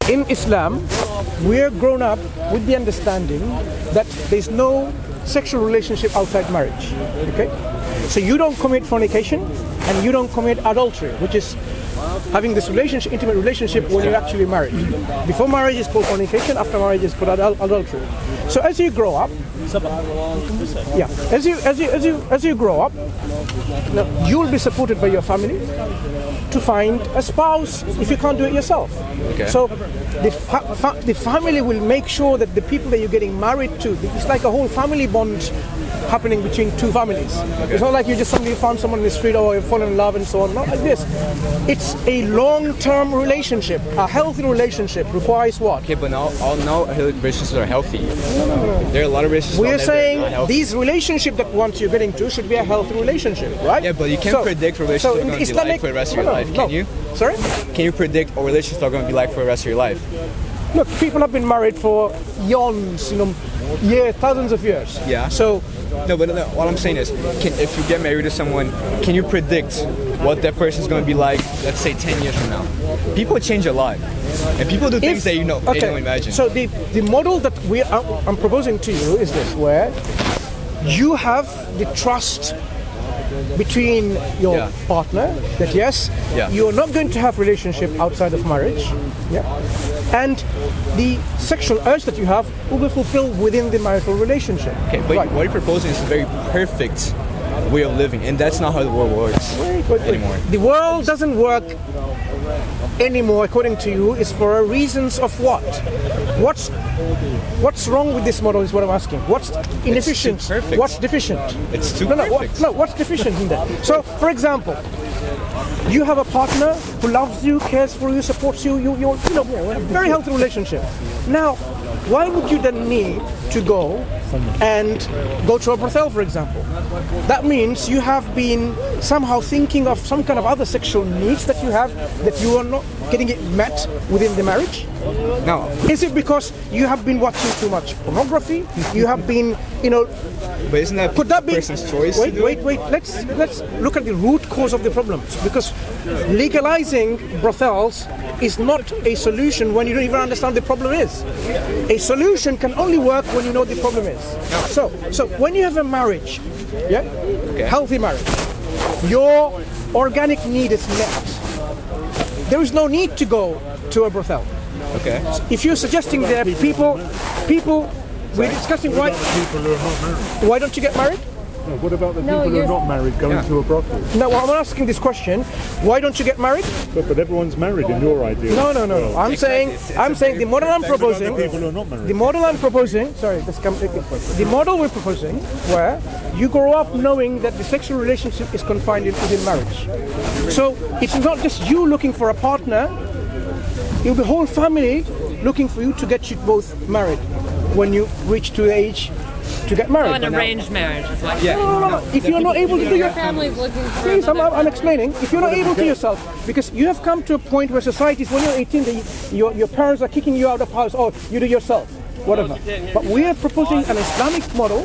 in Islam, we're grown up with the understanding that there's no sexual relationship outside marriage. Okay? So you don't commit fornication and you don't commit adultery, which is having this relationship, intimate relationship when you're actually married. Before marriage is called fornication, after marriage is called adultery. So as you grow up, as you grow up, you'll be supported by your family to find a spouse if you can't do it yourself. Okay. So the family will make sure that the people that you're getting married to, it's like a whole family bond happening between two families. Okay. It's not like you just suddenly found someone in the street or you fall in love and so on. Not like this. It's a long-term relationship. A healthy relationship requires what? Okay, but not all relationships are healthy. No. There are a lot of relationships. We're saying these relationships that once you're getting to should be a healthy relationship, right? Yeah, but you can't predict relationships are going to be like for the rest of your life, can you? Sorry? Can you predict what relationships are going to be like for the rest of your life? Look, people have been married for eons, thousands of years. Yeah. So. No, but what I'm saying is, if you get married to someone, can you predict what that person's going to be like, let's say 10 years from now? People change a lot. And people do things that they don't imagine. So the model that I'm proposing to you is this, where you have the trust between your partner that yes, you are not going to have relationship outside of marriage, and the sexual urge that you have will be fulfilled within the marital relationship. Okay, but what you're proposing is a very perfect way of living, and that's not how the world works anymore. The world doesn't work anymore, according to you, is for reasons of what? What's wrong with this model is what I'm asking. What's inefficient? It's too perfect. What's deficient? It's too perfect. What's deficient in that? So, for example, you have a partner who loves you, cares for you, supports you, you're a very healthy relationship. Now, why would you then need to go to a brothel, for example? That means you have been somehow thinking of some kind of other sexual needs that you have that you are not getting it met within the marriage. No. Is it because you have been watching too much pornography? You have been, But isn't that could that be person's choice? Wait. Let's look at the root cause of the problems, because legalizing brothels is not a solution when you don't even understand the problem is. A solution can only work when you know the problem is. So when you have a marriage, healthy marriage, your organic need is met. There is no need to go to a brothel. Okay. If you're suggesting that people, we're discussing why. People who are not married. Why don't you get married? No, what about the people who are not married going to a brothel? No, well, I'm asking this question. Why don't you get married? But everyone's married in your idea. No. I'm saying the model I'm proposing. People who are not married. The model I'm proposing. Sorry, the model we're proposing, where you grow up knowing that the sexual relationship is confined within marriage. So it's not just you looking for a partner. You'll be the whole family looking for you to get you both married when you reach to the age to get married. Oh, an arranged marriage is what No. If you're not able to do your family's looking for. Please, I'm explaining. If you're not able to yourself, because you have come to a point where society is when you're 18, your parents are kicking you out of house, or you do yourself, whatever. But we are proposing an Islamic model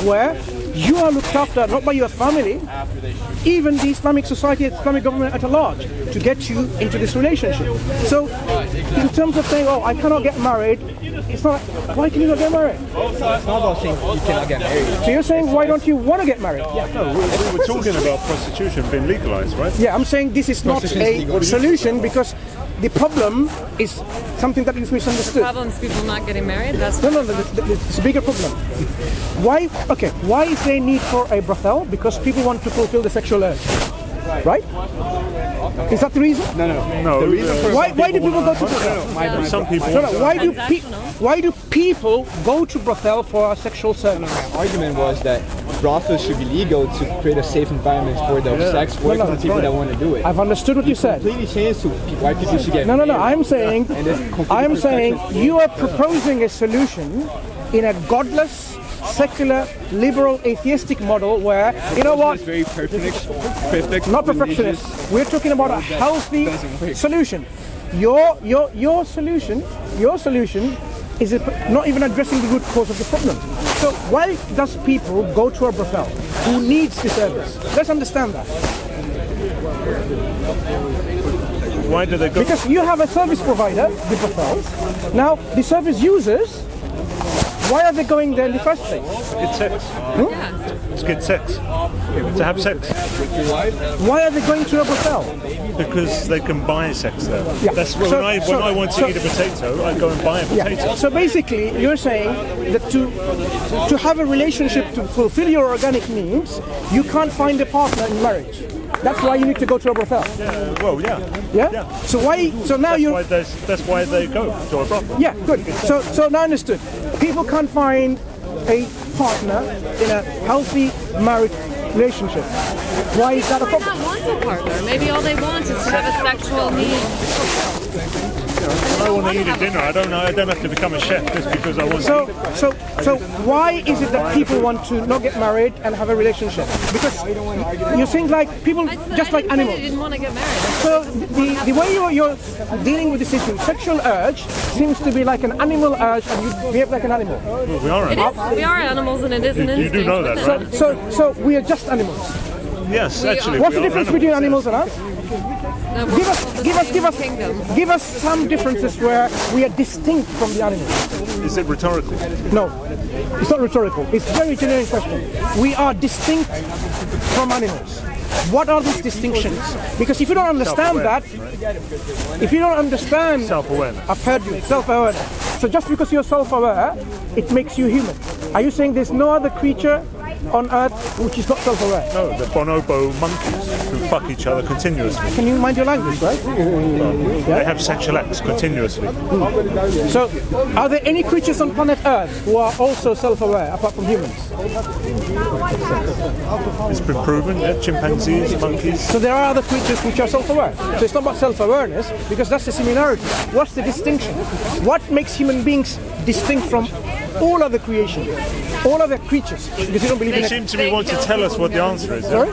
where you are looked after not by your family, even the Islamic society, Islamic government at large, to get you into this relationship. So, in terms of saying, I cannot get married, it's not like, why can you not get married? It's not about saying you cannot get married. So you're saying, why don't you want to get married? No, we were talking about prostitution being legalized, right? Yeah, I'm saying this is not a solution because the problem is something that is misunderstood. The problem is people not getting married? That's No, it's a bigger problem. Why is there a need for a brothel? Because people want to fulfill the sexual urge. Right? Is that the reason? No. The reason for Why do people go to brothel? Some people. Why do people go to brothel for a sexual service? My argument was that brothels should be legal to create a safe environment for the sex workers and people that want to do it. I've understood what you said. Completely changed to why people should get married. No. I'm saying you are proposing a solution in a godless, secular, liberal, atheistic model where, you know what? It's very perfect. Not perfectionist. We're talking about a healthy solution. Your solution is not even addressing the root cause of the problem. So why does people go to a brothel who needs the service? Let's understand that. Why do they go? Because you have a service provider, the Brothels. Now, the service users, why are they going there in the first place? Get sex. It's get sex. To have sex. Why are they going to a brothel? Because they can buy sex there. Yeah. That's when I want to eat a potato, I go and buy a potato. Yeah. So basically, you're saying that to have a relationship to fulfill your organic needs, you can't find a partner in marriage. That's why you need to go to a brothel. Well, yeah. Yeah. So why? So now you. That's why they go to a brothel. Yeah. Good. So now understood. People can't find a partner in a healthy marriage relationship. Why is that a They problem? not want a partner. Maybe all they want is to have a sexual need. When I want to eat a dinner, I don't have to become a chef just because I want to eat it. So why is it that people want to not get married and have a relationship? Because you think like people just like I animals. didn't want to get married. So the way you're dealing with this issue, sexual urge seems to be like an animal urge, and you behave like an animal. Well, we are It animals. is. We are animals, and it is an You instinct. do know that, within right? us. So we are just animals. Yes, actually. What's we the are difference between animals. animals and us? No, we're Give all us, the give us, same give us, kingdom. give us some differences where we are distinct from the animals. Is it rhetorical? No, it's not rhetorical. It's a very generic question. We are distinct from animals. What are these distinctions? Because if you don't understand that, if you don't understand, Self-awareness. I've heard you, self-awareness. So just because you're self-aware, it makes you human. Are you saying there's no other creature on Earth which is not self-aware? No, the bonobo monkeys who fuck each other continuously. Can you mind your language, right? They have sexual acts continuously. So, are there any creatures on planet Earth who are also self-aware apart from humans? It's been proven, yeah, chimpanzees, monkeys. So there are other creatures which are self-aware. So it's not about self-awareness, because that's the similarity. What's the distinction? What makes human beings distinct from all other creation, all other creatures? Because you don't believe in You it. seem to me want to tell us what the answer is. Sorry?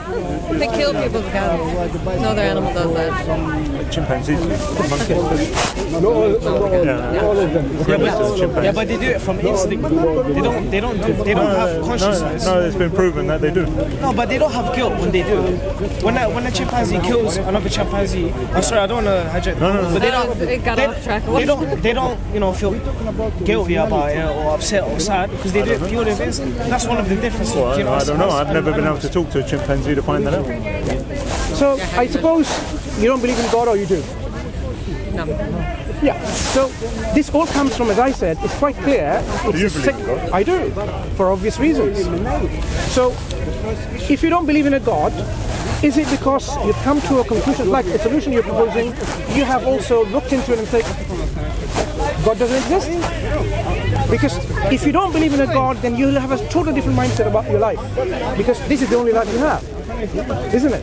They kill people with guns. No other animal does that. Chimpanzees, monkeys. Yeah, but they do it from instinct. They don't have consciousness. No, it's been proven that they do. No, but they don't have guilt when they do it. When a chimpanzee kills another chimpanzee, I'm sorry, I don't want to hijack. No. But they don't. It got off track. They don't, feel guilty about it or upset or sad because they do it purely of instinct. That's one of the differences. Well, I don't know. I've never been able to talk to a chimpanzee to find that out. So I suppose you don't believe in God, or you do? No. Yeah. So this all comes from, as I said, it's quite clear. Do you believe in God? I do, for obvious reasons. So if you don't believe in a God, is it because you've come to a conclusion, like the solution you're proposing, you have also looked into it and said, God doesn't exist? Because if you don't believe in a God, then you'll have a totally different mindset about your life. Because this is the only life you have, isn't it?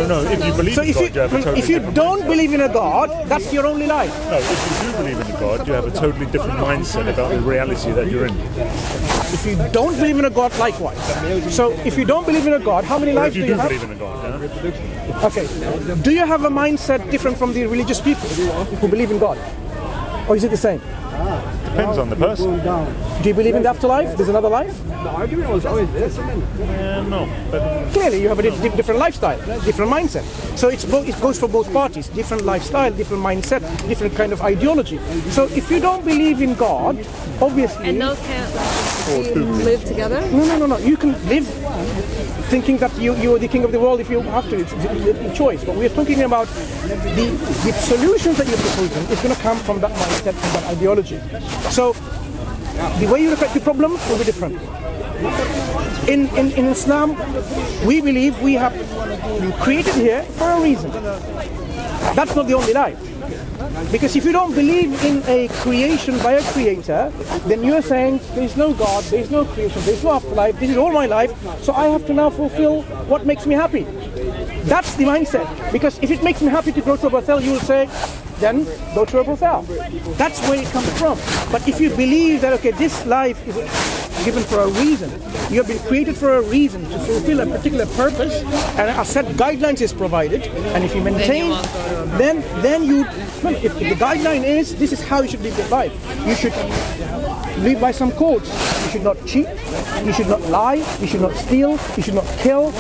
No. If you believe So in God, you have a totally if you different don't believe in a God, that's your only life. No, if you do believe in a God, you have a totally different mindset about the reality that you're in. If you don't believe in a God, likewise. So if you don't believe in a God, how many But lives if do you you do have? believe in a God, yeah? Okay. Do you have a mindset different from the religious people who believe in God? Or is it the same? Depends on the person. Do you believe in the afterlife? There's another life? No, but Clearly, you have a different lifestyle, different mindset. So it goes for both parties. Different lifestyle, different mindset, different kind of ideology. So if you don't believe in God, obviously... And those can't live together? No. You can live thinking that you are the king of the world if you have to. It's a choice. But we're talking about the solutions that you're proposing is going to come from that mindset, from that ideology. So the way you look at the problem will be different. In Islam, we believe we have been created here for a reason. That's not the only life. Because if you don't believe in a creation by a creator, then you're saying there is no God, there is no creation, there is no afterlife, this is all my life, so I have to now fulfill what makes me happy. That's the mindset. Because if it makes me happy to go to a brothel, you will say, then go to a brothel. That's where it comes from. But if you believe that, okay, this life is given for a reason, you have been created for a reason to fulfill a particular purpose, and a set guidelines is provided, and if you maintain, then you, if the guideline is, this is how you should live your life. You should live by some codes. You should not cheat, you should not lie, you should not steal, you should not kill,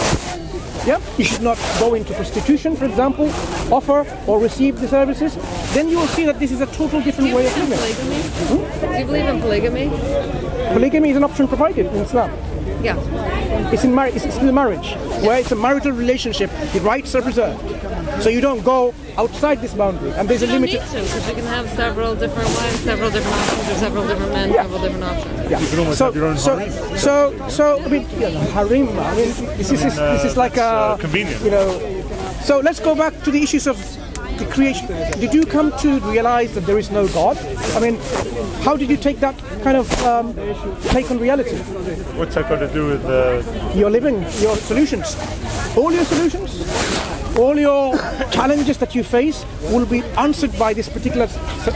Yeah, you should not go into prostitution, for example, offer or receive the services. Then you will see that this is a total different way of living. Do you believe in polygamy? Polygamy is an option provided in Islam. Yeah. It's in it's still marriage, where it's a marital relationship. The rights are preserved, so you don't go outside this boundary. And there's a You don't limited. need to, because you can have several different wives, several different options, or several different men, several different options. Yeah. You can almost have your own harem. So I mean, harem. I mean, this is like a convenient. You know. So let's go back to the issues of the creation. Did you come to realize that there is no God? I mean, how did you take that kind of take on reality? What's that got to do with Your living, your solutions, all your solutions, all your challenges that you face will be answered by this particular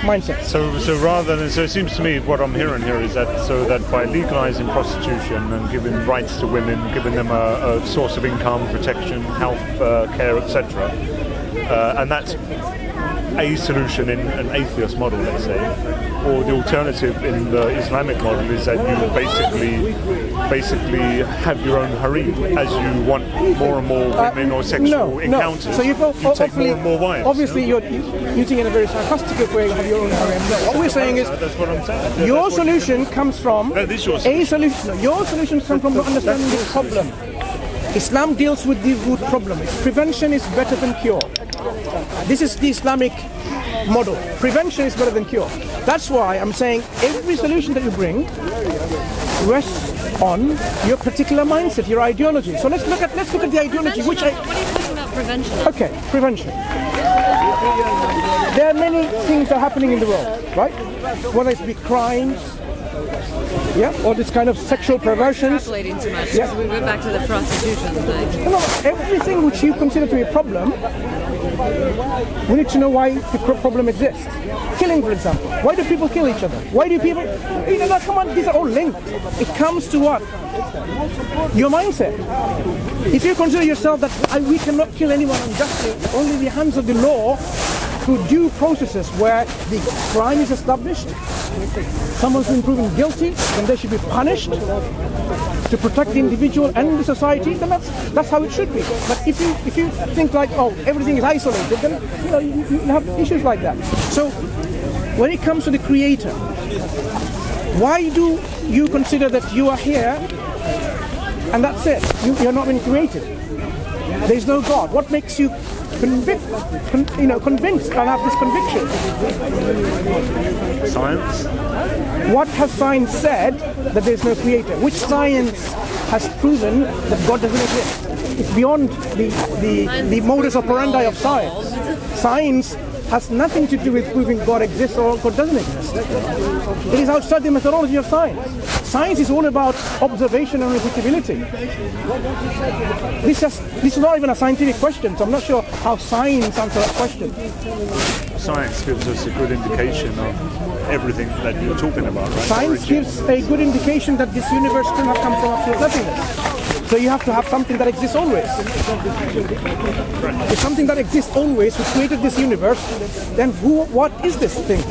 mindset. So rather than, so it seems to me what I'm hearing here is that by legalizing prostitution and giving rights to women, giving them a source of income, protection, health care, etc., and that's a solution in an atheist model, let's say, or the alternative in the Islamic model is that you basically have your own harem as you want more and more women or sexual encounters. No. So you take more and more wives. Obviously, you're using it in a very sarcastic way of your own harem. No, what we're saying is that's what I'm saying. your solution comes from That is your a solution. No, your solutions come from understanding the problem. Islam deals with the root problem. Prevention is better than cure. This is the Islamic model. Prevention is better than cure. That's why I'm saying every solution that you bring rests on your particular mindset, your ideology. So let's look at the ideology. What are you talking about prevention? Okay, prevention. There are many things that are happening in the world, right? Whether it be crimes, or this kind of sexual perversions. Extrapolating too much. Yeah. We went back to the prostitution thing. No, everything which you consider to be a problem, we need to know why the problem exists. Killing, for example. Why do people kill each other? Why do people... come on, these are all linked. It comes to what? Your mindset. If you consider yourself that we cannot kill anyone unjustly, only the hands of the law, through due processes where the crime is established, someone's been proven guilty, then they should be punished to protect the individual and the society, then that's how it should be. But if you think like, everything is isolated, then you have issues like that. So when it comes to the Creator, why do you consider that you are here and that's it? You're not been created. There's no God. What makes you convinced and have this conviction? Science. What has science said that there's no creator? Which science has proven that God doesn't exist? It's beyond the modus operandi of science. Science has nothing to do with proving God exists or God doesn't exist. It is outside the methodology of science. Science is all about observation and repeatability. This is not even a scientific question, so I'm not sure how science answers that question. Science gives us a good indication of everything that you're talking about, right? Science gives a good indication that this universe could have come from absolute nothingness. So you have to have something that exists always. If something that exists always, who created this universe, then what is this thing?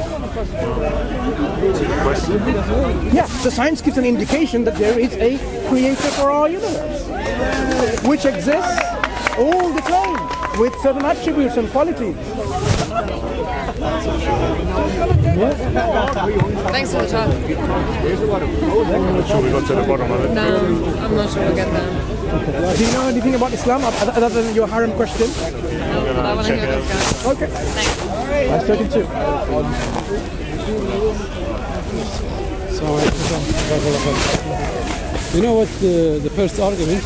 Yeah, so science gives an indication that there is a creator for our universe, which exists all the time with certain attributes and qualities. Thanks for the talk. I'm not sure we got to the bottom of it. No, I'm not sure we'll get there. Do you know anything about Islam other than your harem question? No, but I want to hear this guy. Okay. Thanks. I 32. You know what the first argument?